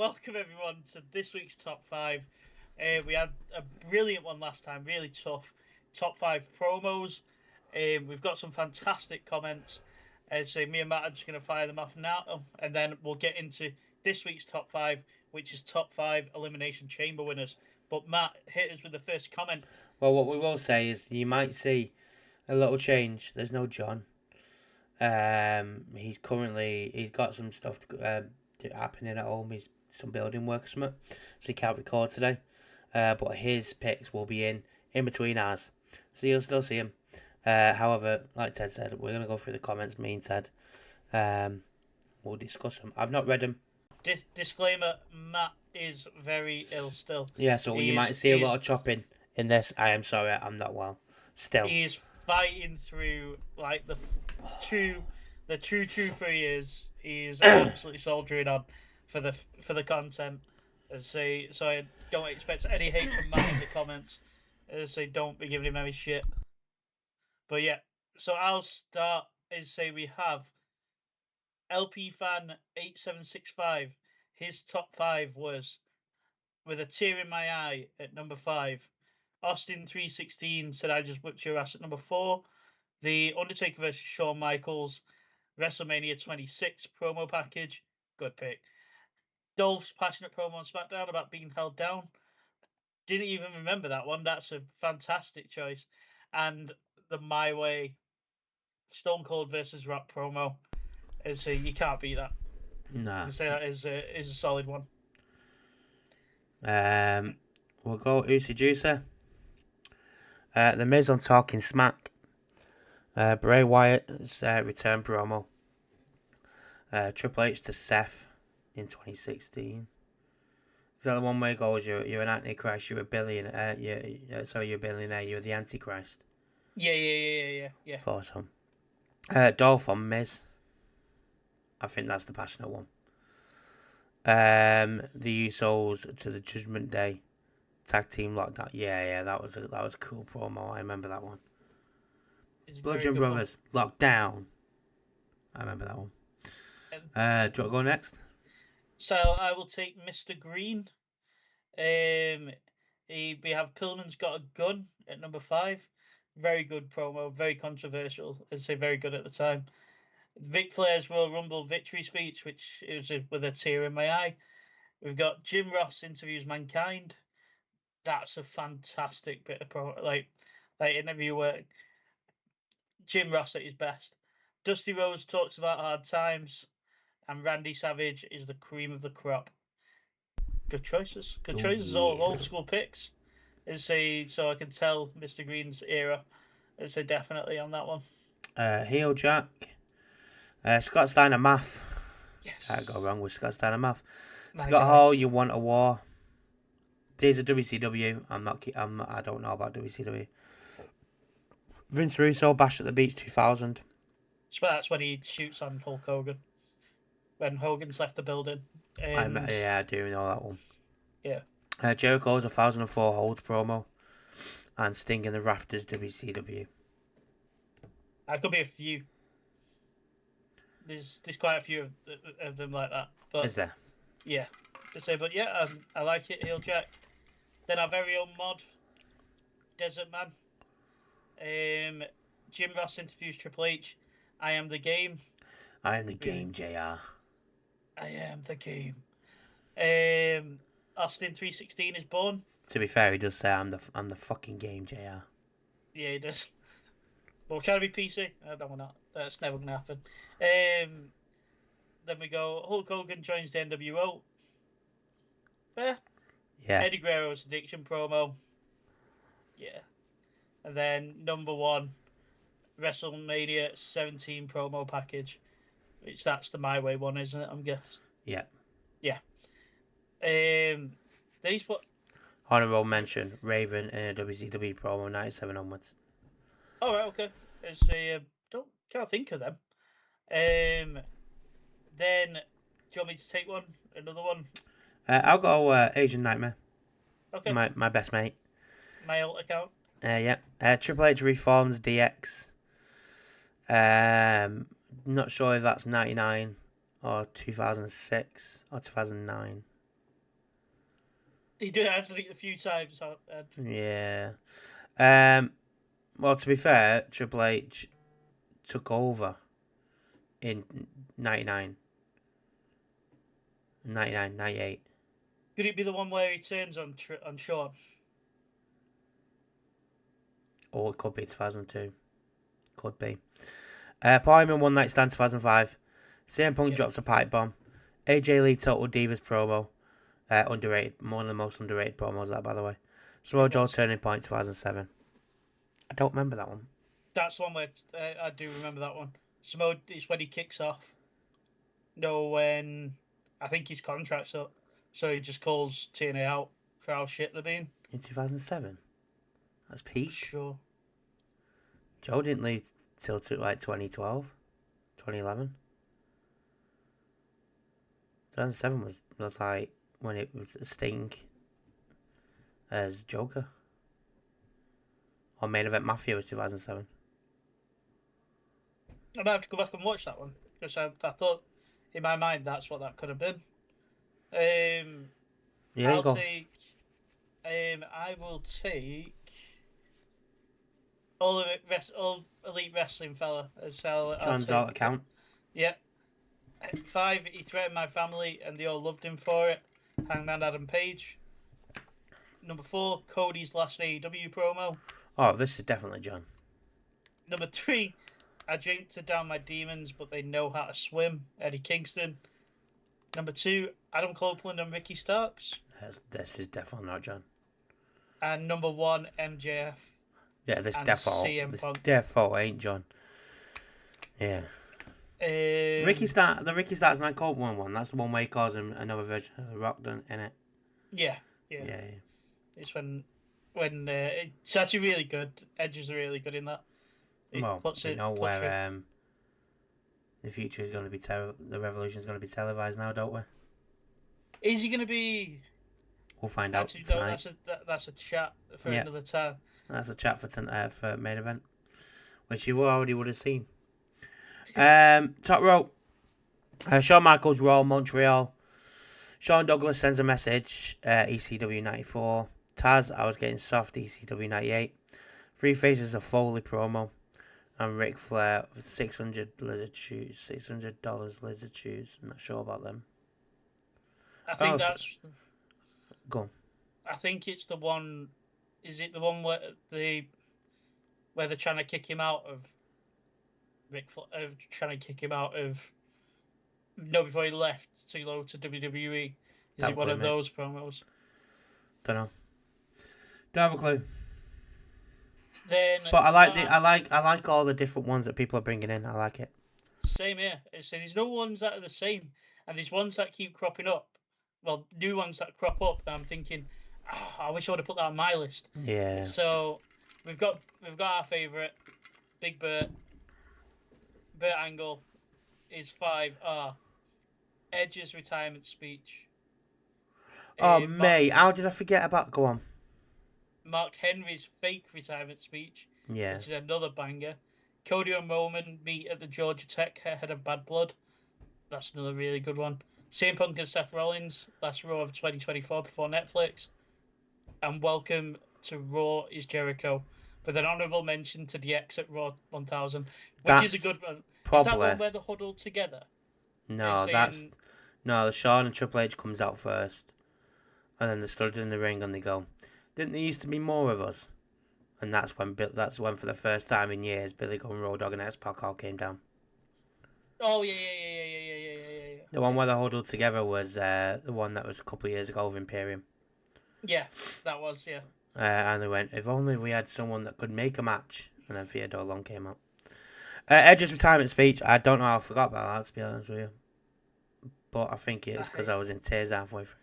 welcome everyone to this week's top five. We had a brilliant one last time, really tough top five promos. We've got some fantastic comments. So me and Matt are just going to fire them off now, and then we'll get into this week's top five, which is top five Elimination Chamber winners. But Matt, hit us with the first comment. Well, what we will say is you might see a little change. There's no John. He's got some stuff happening at home. He's some building work or something, so he can't record today. But his picks will be in between ours, so you'll still see him. However, like Ted said, we're gonna go through the comments. Me and Ted, we'll discuss them. I've not read them. Disclaimer: Matt is very ill still. Yeah, so you might see a lot of chopping in this. I am sorry, I'm not well. Still, he's fighting through like the true 3 years. He's absolutely soldiering on for the content. So I don't expect any hate from Matt in the comments. So don't be giving him any shit. But yeah, so I'll start. We have LP fan 8765. His top five was, with a tear in my eye, at number 5. Austin 316 said, "I just whipped your ass" at number 4. The Undertaker versus Shawn Michaels WrestleMania 26 promo package. Good pick. Dolph's passionate promo on SmackDown about being held down. Didn't even remember that one. That's a fantastic choice. And the My Way Stone Cold versus Rock promo. You can't beat that. nah. Say that is a solid one. We'll go Usi Juicer. The Miz on Talking Smack. Bray Wyatt's return promo. Triple H to Seth in 2016. Is that the one where he goes, you're an antichrist, you're a billionaire, you're a billionaire, you're the antichrist? Yeah. Thought so. Dolph on Miz. I think that's the passionate one. The Usos to the Judgment Day tag team lockdown. Yeah, that was a cool promo. I remember that one. Bludgeon Brothers lockdown. I remember that one. Do you want to go next? So I will take Mr. Green. We have Pillman's Got a Gun at number 5. Very good promo, very controversial. I'd say very good at the time. Ric Flair's Royal Rumble victory speech, which is with a tear in my eye. We've got Jim Ross interviews Mankind. That's a fantastic bit of promo, like interview where Jim Ross at his best. Dusty Rhodes talks about hard times, and Randy Savage is the cream of the crop. Good choices. Good choices. All old school picks. So I can tell Mr. Green's era. Definitely on that one. Heel Jack. Scott Steiner Math. Yes. Can't go wrong with Scott Steiner Math. Scott Hall, You Want a War. Days of WCW. I don't know about WCW. Vince Russo, Bash at the Beach 2000. So that's when he shoots on Hulk Hogan. When Hogan's left the building. I do know that one. Yeah. Jericho's 1004 Holds promo. And Sting in the Rafters WCW. That could be a few. There's quite a few of them like that. But is there? Yeah. But yeah, I like it, Heel Jack. Then our very own mod, Desert Man. Jim Ross interviews Triple H. I am the game. I am the game, JR. I am the game. Austin 316 is born. To be fair, he does say I'm the fucking game, JR. Yeah, he does. But we're trying to be PC. I don't want that. That's never gonna happen. Then we go. Hulk Hogan joins the NWO. Fair. Yeah. Eddie Guerrero's addiction promo. Yeah. And then number 1, WrestleMania 17 promo package, which that's the My Way one, isn't it? I'm guessing. Yeah. Yeah. These what? Honorable mention: Raven in a WCW promo 97 onwards. Oh right, okay. Can't think of them. Then, do you want me to take one? Another one? I'll go Asian Nightmare. Okay. My best mate. My alt account. Yeah. Triple H reforms DX. Not sure if that's 99 or 2006 or 2009. He did actually a few times. Yeah. Well, to be fair, Triple H took over in 99, 99, 98. Could it be the one where he turns on Shawn? Or it could be 2002. Could be. Paul Heyman One Night Stand 2005. CM Punk drops a pipe bomb. AJ Lee Total Divas promo. Underrated. One of the most underrated promos, that, by the way. Samoa Joe Turning Point 2007. I don't remember that one. That's one where I do remember that one. Samoa, it's when he kicks off. No, when I think his contract's up. So he just calls TNA out for how shit they're being. In 2007? That's peak. Sure. Joe didn't leave till like 2012, 2011. 2007 was like when it was Sting as Joker. Or Main Event Mafia was 2007. I might have to go back and watch that one because I thought in my mind that's what that could have been. Yeah, I'll go. take. I will take all elite wrestling fella as John's alt account. Yeah. 5. He threatened my family and they all loved him for it. Hangman Adam Page. Number 4, Cody's last AEW promo. Oh, this is definitely John. Number 3, I drink to down my demons, but they know how to swim. Eddie Kingston. Number 2, Adam Copeland and Ricky Starks. This is definitely not John. And number 1, MJF. Yeah, this CM Punk. defo ain't John. Yeah. The Ricky Starks and Copeland one. That's the one where he calls him another version of the Rock, in it. Yeah. It's when it's actually really good. Edge is really good in that. Where the future is going to be the Revolution is going to be televised now, don't we? Is he going to be? We'll find out tonight. That's a chat for another time. That's a chat for main event, which you already would have seen. Top rope. Shawn Michaels, Raw, Montreal. Sean Douglas sends a message. ECW 94. Taz, I was getting soft. ECW 98. Three Faces of Foley promo. And Ric Flair for $600 lizard shoes. $600 lizard shoes. I'm not sure about them. I think that's. Go on. I think it's the one. Is it the one where they're trying to kick him out of Ric Flair? Trying to kick him out of. No, before he left to go to WWE. Is it one of those promos? Don't know. Don't have a clue. Then, but I like all the different ones that people are bringing in. I like it. Same here. So there's no ones that are the same, and there's ones that keep cropping up. Well, new ones that crop up. And I'm thinking, I wish I would have put that on my list. Yeah. So we've got our favourite, Big Bert. Burt Angle is 5. Edge's retirement speech. Oh, mate, how did I forget about? Go on. Mark Henry's fake retirement speech. Yeah. Which is another banger. Cody and Roman meet at the Georgia Tech ahead of Bad Blood. That's another really good one. CM Punk and Seth Rollins, last Raw of 2024 before Netflix. And welcome to Raw is Jericho. With an honourable mention to the X at Raw 1000. Which is a good one. Is that one where they're huddled together? No, the Shawn and Triple H comes out first. And then they stood in the ring and they go, didn't there used to be more of us? And that's when for the first time in years, Billy Gunn, Road Dogg and X-Pac all came down. Oh, yeah. The one where they huddled together was the one that was a couple of years ago with Imperium. Yeah, that was, yeah. And they went, if only we had someone that could make a match. And then Theodore Long came up. Edge's retirement speech, I don't know how I forgot about that, to be honest with you. But I think it was because I was in tears halfway through.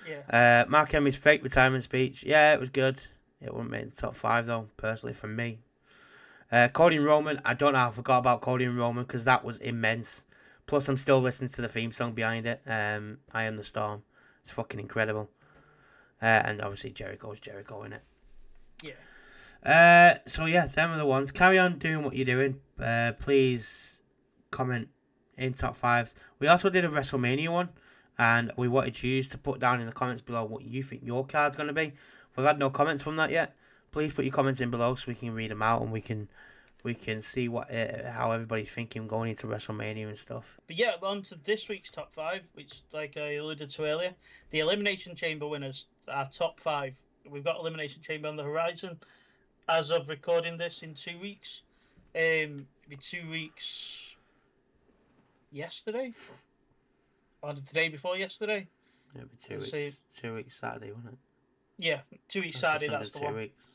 Yeah. Mark Henry's fake retirement speech, yeah, it was good. It wouldn't make the top 5 though, personally for me. Cody and Roman, I don't know how I forgot about Cody and Roman because that was immense. Plus, I'm still listening to the theme song behind it. I Am the Storm. It's fucking incredible. And obviously Jericho's Jericho in it. Yeah. So yeah, them are the ones. Carry on doing what you're doing. Please comment in top 5s. We also did a WrestleMania one. And we wanted you to put down in the comments below what you think your card's going to be. We've had no comments from that yet. Please put your comments in below so we can read them out and we can see what how everybody's thinking going into WrestleMania and stuff. But yeah, on to this week's top 5, which, like I alluded to earlier, the Elimination Chamber winners, our top 5. We've got Elimination Chamber on the horizon as of recording this in 2 weeks. It'll be 2 weeks yesterday, or the day before yesterday. It'll be 2 weeks. 2 weeks Saturday, won't it? Yeah, 2 weeks Saturday. That's the one. 2 weeks.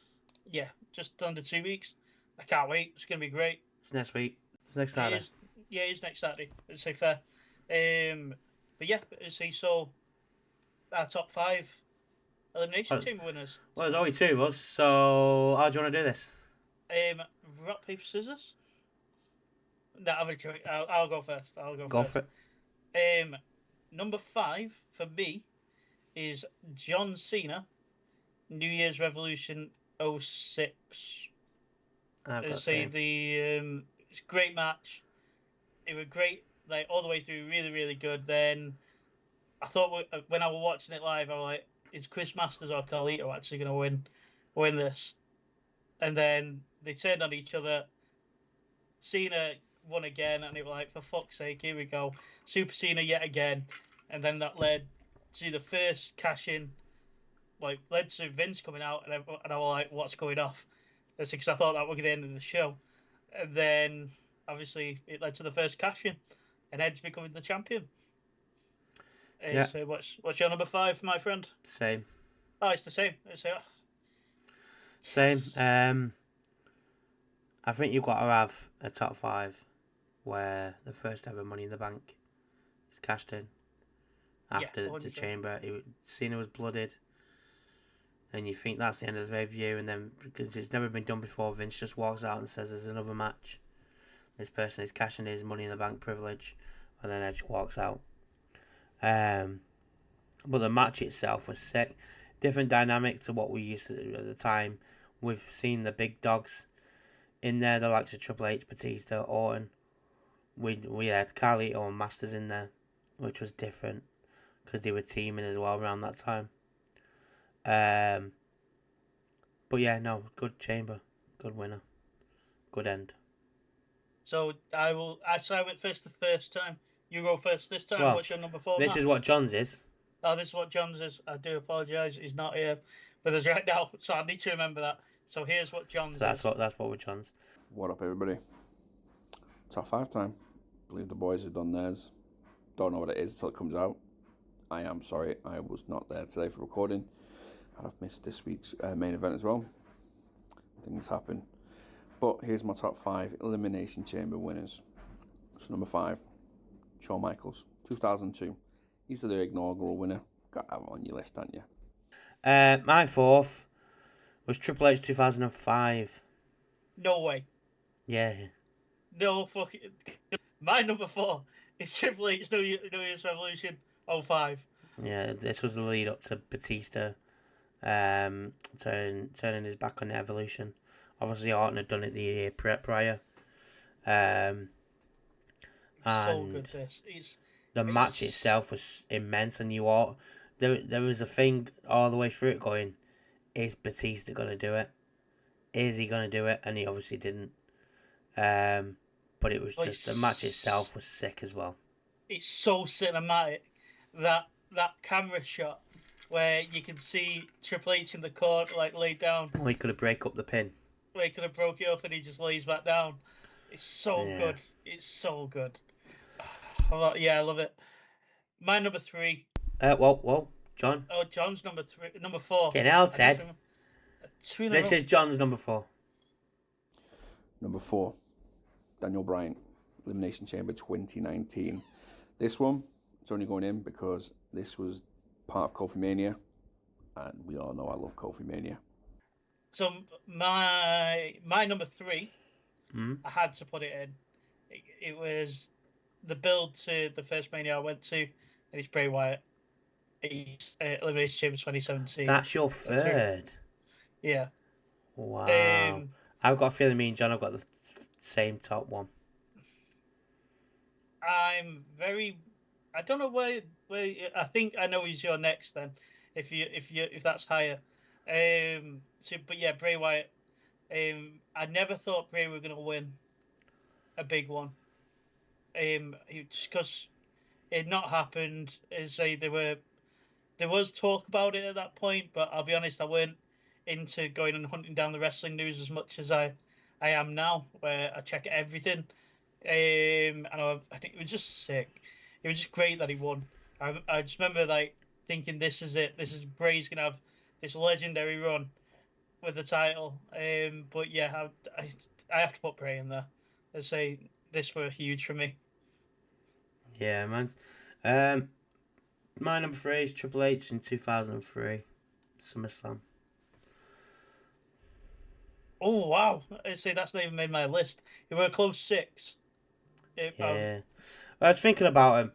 Yeah, just under 2 weeks. I can't wait. It's gonna be great. It's next week. It's next Saturday. It is next Saturday. Let's say fair. But yeah, so our top 5 Elimination Chamber winners. Well, there's only 2 of us, so how do you want to do this? Rock, paper, scissors. No, I'll go first. Go for it. Number 5 for me is John Cena, New Year's Revolution 06. It's a great match. It was great, like all the way through, really, really good. Then I thought when I was watching it live, I was like, "Is Chris Masters or Carlito actually going to win this?" And then they turned on each other. Cena won again, and it was like, for fuck's sake, here we go, Super Cena yet again. And then that led to the first cash in, like led to Vince coming out, and I was like, what's going off? That's because I thought that would be the end of the show. And then obviously it led to the first cash in, and Edge becoming the champion. Yeah. So what's your number 5, my friend? Same. Oh, it's the same. Same. I think you've got to have a top 5 where the first ever Money in the Bank is cashed in after the Chamber. Cena was blooded, and you think that's the end of the pay-per-view, and then because it's never been done before, Vince just walks out and says there's another match. This person is cashing his Money in the Bank privilege, and then Edge walks out. But the match itself was sick. Different dynamic to what we used to do at the time. We've seen the big dogs in there, the likes of Triple H, Batista, Orton. We had Carlito and Masters in there, which was different because they were teaming as well around that time. But yeah, no, good Chamber, good winner, good end. So I went first the first time. You go first this time. Well, what's your number 4? This is what John's is. Oh, this is what John's is. I do apologise. He's not here with us right now, so I need to remember that. So here's what John's is. That's what we're John's. What up, everybody? Top 5 time. Believe the boys have done theirs. Don't know what it is until it comes out. I am sorry, I was not there today for recording, and I've missed this week's main event as well. Things happen. But here's my top 5 Elimination Chamber winners. So number 5, Shawn Michaels, 2002. He's the inaugural winner. Got to have it on your list, haven't you? My 4th was Triple H 2005. No way. Yeah. No fucking. My number 4 is Triple H New Year's Revolution 05. Yeah, this was the lead up to Batista turning his back on the Evolution. Obviously, Orton had done it the year prior. And so good, this. The match itself was immense, and there was a thing all the way through it going, is Batista going to do it? Is he going to do it? And he obviously didn't. But it was just, the match itself was sick as well. It's so cinematic, that camera shot where you can see Triple H in the corner, like laid down. He could have break up the pin. Where he could have broke it up and he just lays back down. It's so good. It's so good. Yeah, I love it. My number 3. Whoa, John. Oh, John's number 4. Get out, Ted. This is John's number 4. Number 4, Daniel Bryan, Elimination Chamber 2019. This one, it's only going in because this was part of Kofi Mania, and we all know I love Kofi Mania. So my number 3, I had to put it in. It was the build to the first Mania I went to, and it's Bray Wyatt. It's Elimination Chamber 2017. That's your 3rd? Yeah. Wow. I've got a feeling me and John have got the same top one. I don't know where. I think I know who's your next then. If that's higher. But yeah, Bray Wyatt. I never thought Bray were gonna win a big one. Just because it had not happened. As say there was talk about it at that point, but I'll be honest, I weren't into going and hunting down the wrestling news as much as I am now, where I check everything. And I think it was just sick. It was just great that he won. I just remember like thinking, this is it. This is Bray's gonna have this legendary run with the title. But yeah, I have to put Bray in there. I say this were huge for me. Yeah, man. Um, my number 3 is Triple H in 2003 SummerSlam. Oh wow! I say that's not even made my list. It were a close 6. Yeah, I was thinking about him.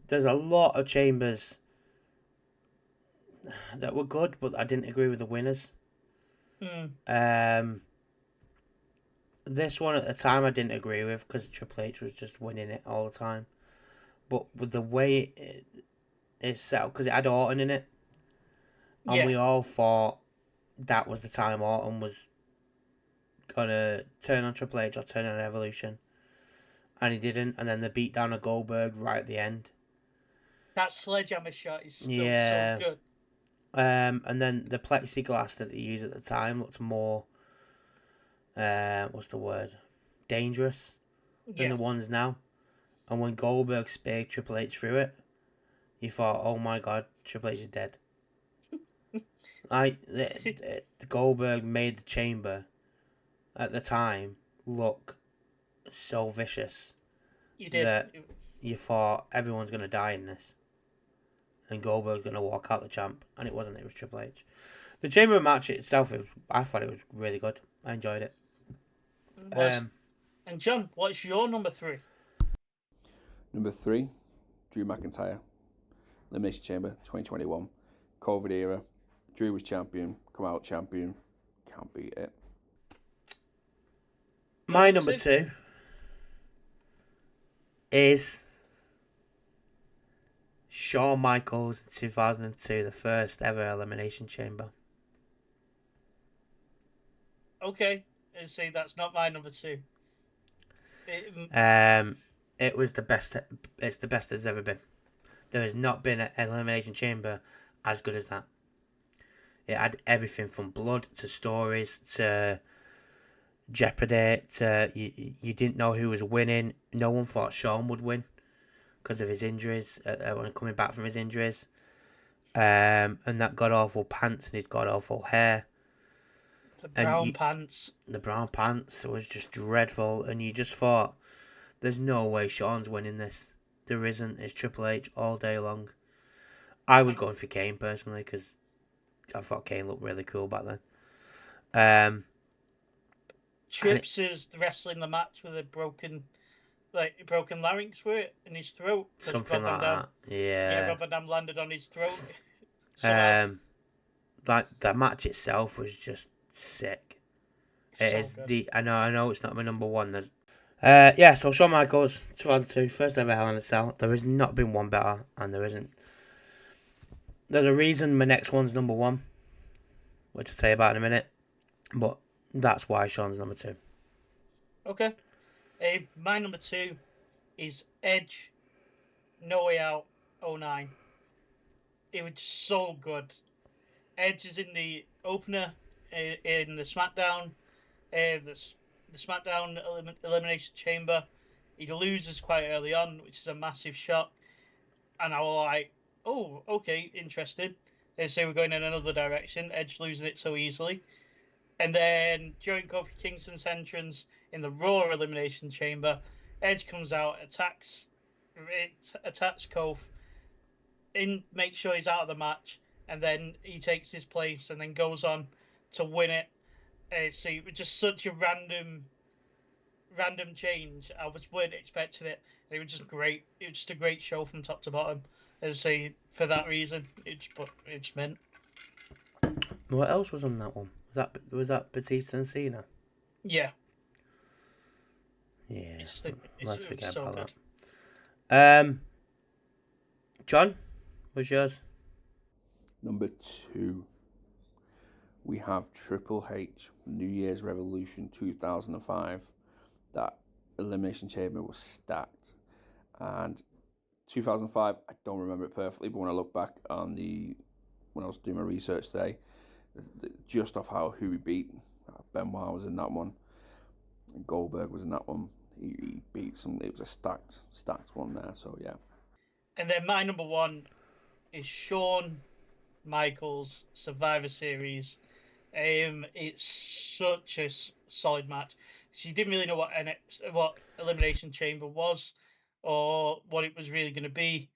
There's a lot of chambers that were good, but I didn't agree with the winners. Hmm. This one at the time I didn't agree with because Triple H was just winning it all the time. But with the way it's set up, because it had Orton in it, and Yeah, we all thought that was the time Orton was gonna turn on Triple H or turn on Evolution, and he didn't. And then the beat down of Goldberg right at the end. that sledgehammer shot is still so Yeah. good. And then the plexiglass that they used at the time looked more, what's the word, dangerous than Yeah, the ones now. And when Goldberg speared Triple H through it, you thought, oh my god, Triple H is dead. The Goldberg made the chamber at the time look so vicious you did. that you thought everyone's going to die in this. And Goldberg's going to walk out the champ. And it wasn't, it was Triple H. The chamber match itself, I thought it was really good. I enjoyed it. And John, what's your number 3? Number 3, Drew McIntyre. Elimination Chamber 2021. COVID era. Drew was champion. Come out champion. Can't beat it. My number 2 is Shawn Michaels in 2002, the first ever Elimination Chamber. Okay, and see that's not my number 2. It was the best. It's the best there's ever been. There has not been an Elimination Chamber as good as that. It had everything from blood to stories to Jeopardy to you didn't know who was winning. No one thought Shawn would win because of his injuries when coming back from his injuries. And that god awful pants and his god awful hair. The brown pants was just dreadful, and you just thought, there's no way Shawn's winning this. There isn't. It's Triple H all day long. I was going for Kane personally because I thought Kane looked really cool back then. Trips is wrestling the match with a broken larynx for it in his throat. Something like that. Yeah. Rob Van Dam landed on his throat. Like the match itself was just sick. It is good. I know it's not my number 1. There's so Shawn Michaels 2002 first ever Hell in a Cell. There has not been one better, and there isn't. There's a reason my next one's number 1, which I'll tell you about in a minute, but that's why Shawn's number 2. Okay. My number 2 is Edge No Way Out 09. It was so good. Edge is in the opener in the SmackDown, the SmackDown Elimination Chamber. He loses quite early on, which is a massive shock. And I was like, oh, okay, interested. They say we're going in another direction. Edge losing it so easily. And then during Kofi Kingston's entrance in the Raw Elimination Chamber, Edge comes out, attacks Kofi, makes sure he's out of the match, and then he takes his place and then goes on to win it. So it was just such a random change. I weren't expecting it. And it was just great. It was just a great show from top to bottom. As I say, for that reason, it just meant. What else was on that one? Was that Batista and Cena? Yeah. Yeah. Let's forget so about good. that. John, what's yours? Number 2, we have Triple H, New Year's Revolution 2005. That Elimination Chamber was stacked. And 2005, I don't remember it perfectly, but when I look back on when I was doing my research today, just off who he beat, Benoit was in that one, Goldberg was in that one. He beat some. It was a stacked one there. So yeah. And then my number 1 is Shawn Michaels Survivor Series. It's such a solid match. She didn't really know what Elimination Chamber was, or what it was really going to be.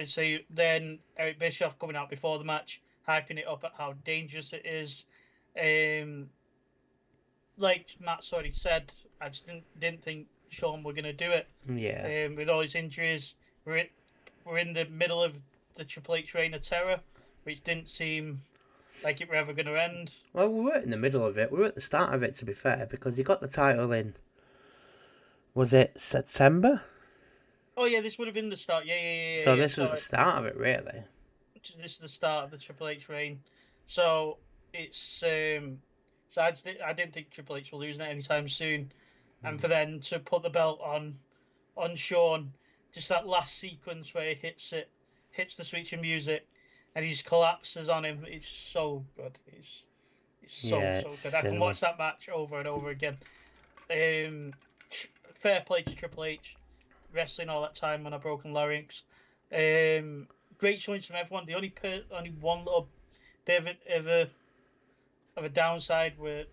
So then Eric Bischoff coming out before the match, hyping it up at how dangerous it is. Like Matt's already said, I just didn't think Shawn were going to do it. Yeah. With all his injuries, we're in the middle of the Triple H reign of terror, which didn't seem like it were ever going to end. Well, we weren't in the middle of it. We were at the start of it, to be fair, because he got the title in. Was it September? Oh yeah, this would have been the start. Yeah. So this was the start of it, really. This is the start of the Triple H reign. So it's so I didn't think Triple H will lose it anytime soon, and for them to put the belt on Shawn, just that last sequence where he hits the switch of music, and he just collapses on him. It's so good. It's so good. I can watch that match over and over again. Fair play to Triple H, wrestling all that time on a broken larynx. Great showings from everyone. The only one little bit of a downside were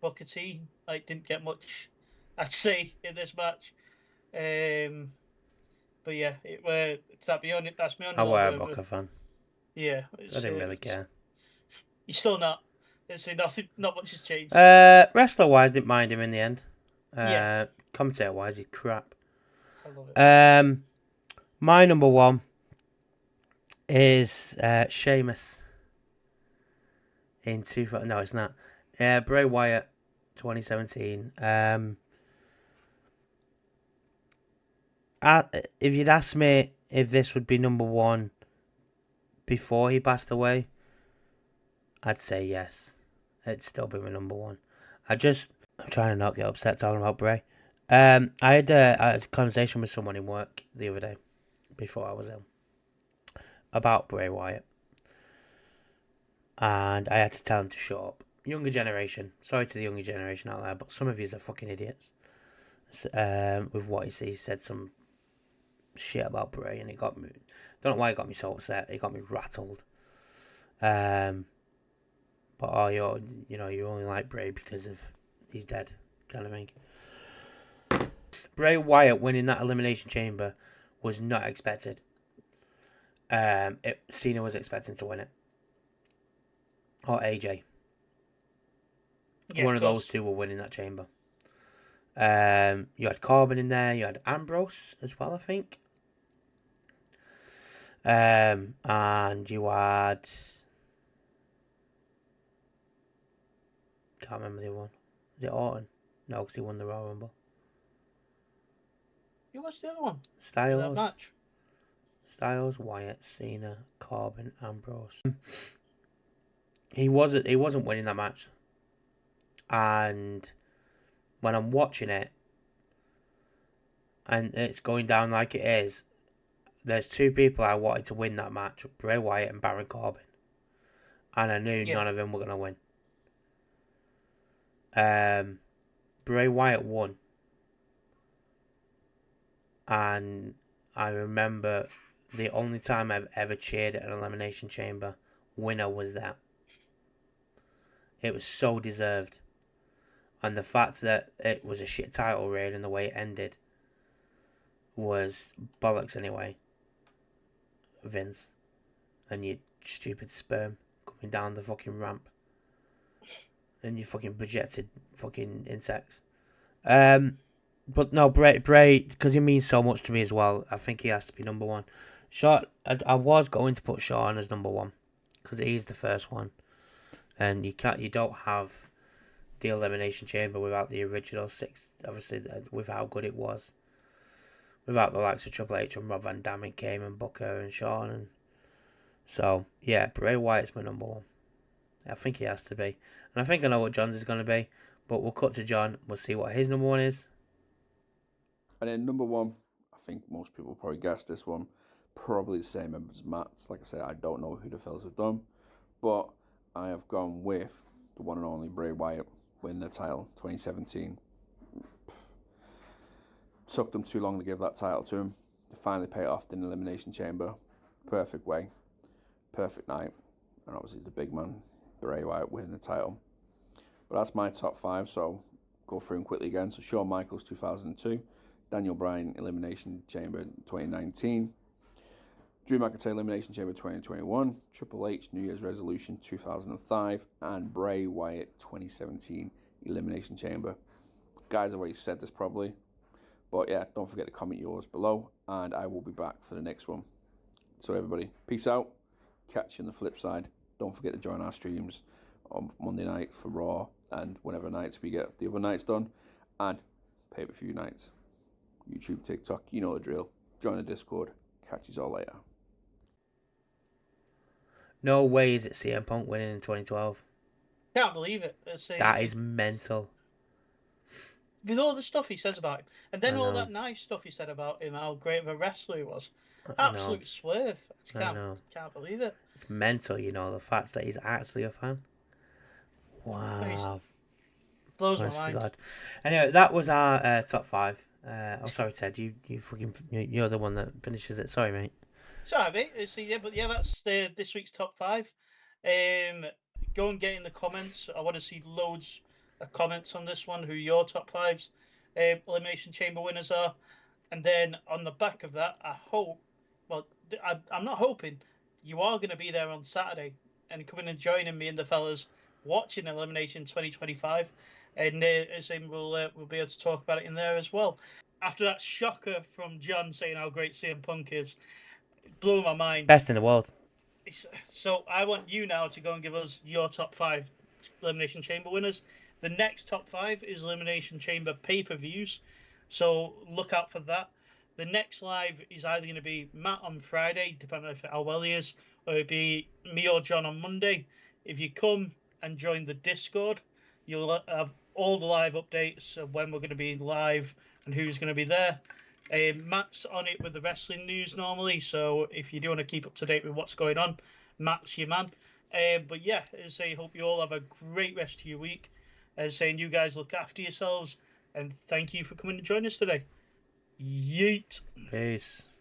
Booker T. Didn't get much, I'd say, in this match. But yeah, that's my only. I were a Booker fan. Yeah, I didn't really care. You're still not. Not much has changed. Wrestler wise, didn't mind him in the end. Yeah. Commentator wise, he's crap. I love it. My number 1 is Sheamus. No, it's not. Bray Wyatt, 2017. If you'd asked me if this would be number 1 before he passed away, I'd say yes. It'd still be my number 1. I'm trying to not get upset talking about Bray. I had a conversation with someone in work the other day, before I was ill, about Bray Wyatt. And I had to tell him to shut up. Younger generation. Sorry to the younger generation out there, but some of you are fucking idiots. With what he said some shit about Bray, and it got me. Don't know why it got me so upset. It got me rattled. But you only like Bray because of he's dead, kind of thing. Bray Wyatt winning that Elimination Chamber was not expected. Cena was expecting to win it, or AJ. Yeah, one of those two were winning that chamber. You had Corbin in there. You had Ambrose as well, I think. And you had... Can't remember the other one. Is it Orton? No, because he won the Royal Rumble. Who was the other one? Styles. That match. Styles, Wyatt, Cena, Corbin, Ambrose. He wasn't winning that match. And when I'm watching it, and it's going down like it is, there's two people I wanted to win that match, Bray Wyatt and Baron Corbin. And I knew none of them were going to win. Bray Wyatt won. And I remember the only time I've ever cheered at an Elimination Chamber winner was that. It was so deserved. And the fact that it was a shit title reign and the way it ended was bollocks anyway. Vince. And your stupid sperm coming down the fucking ramp. And your fucking projected fucking insects. But no, Bray, because he means so much to me as well, I think he has to be number one. I was going to put Shawn as number one, because he's the first one. And you don't have the Elimination Chamber without the original six, obviously, with how good it was. without the likes of Triple H and Rob Van Dam and Kane and Booker and Shawn. And so, yeah, Bray Wyatt's my number one. I think he has to be. And I think I know what John's is going to be. But we'll cut to John. We'll see what his number one is. And then number one, I think most people probably guessed this one. Probably the same as Matt's. Like I said, I don't know who the fellas have done. But I have gone with the one and only Bray Wyatt winning the title 2017. Took them too long to give that title to him. They finally paid off in the Elimination Chamber. Perfect way. Perfect night. And obviously it's the big man, Bray Wyatt, winning the title. But that's my top five, so go through them quickly again. So Shawn Michaels 2002, Daniel Bryan Elimination Chamber 2019, Drew McIntyre Elimination Chamber 2021, Triple H New Year's Resolution 2005, and Bray Wyatt 2017 Elimination Chamber. Guys, I've already said this probably, but yeah, don't forget to comment yours below, and I will be back for the next one. So everybody, peace out. Catch you on the flip side. Don't forget to join our streams on Monday night for Raw and whenever nights we get the other nights done, and pay-per-view nights. YouTube, TikTok, you know the drill. Join the Discord. Catch you all later. No way is it CM Punk winning in 2012. Can't believe it. That is mental. With all the stuff he says about him, and then I all know. that nice stuff he said about him, how great of a wrestler he was. Absolute swerve. Can't believe it. It's mental, you know, the fact that he's actually a fan. Wow. Blows my Honest to mind. God. Anyway, that was our top five. Oh, sorry, Ted. You're the one that finishes it. Sorry, mate. Sorry, mate. But that's this week's top five. Go and get in the comments. I want to see loads of comments on this one. Who your top fives, Elimination Chamber winners are, and then on the back of that, I hope. Well, I'm not hoping. You are going to be there on Saturday and coming and joining me and the fellas watching Elimination 2025, and we'll be able to talk about it in there as well. After that shocker from John saying how great CM Punk is, it blew my mind. Best in the world. So I want you now to go and give us your top five Elimination Chamber winners. The next top five is Elimination Chamber pay-per-views, so look out for that. The next live is either going to be Matt on Friday, depending on how well he is, or it'll be me or John on Monday. If you come and join the Discord, you'll have all the live updates of when we're going to be live and who's going to be there. Matt's on it with the wrestling news normally, so if you do want to keep up to date with what's going on, Matt's your man. But yeah, as I say, hope you all have a great rest of your week. As saying, you guys look after yourselves, and thank you for coming to join us today. Yeet. Peace.